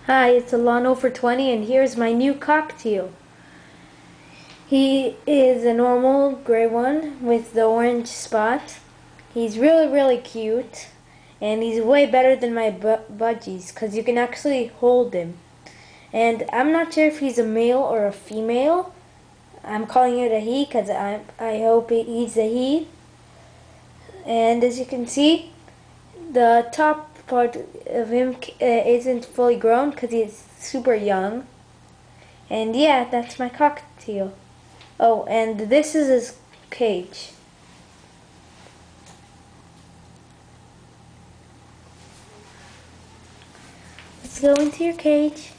Hi, it's Alon over 20 and here's my new cockatiel. He is a normal gray one with the orange spot. He's really cute and he's way better than my budgies because you can actually hold him. And I'm not sure if he's a male or a female. I'm calling it a he because I hope he's a he. And as you can see, the top part of him isn't fully grown because he's super young. And yeah, that's my cockatiel. Oh, and this is his cage. Let's go into your cage.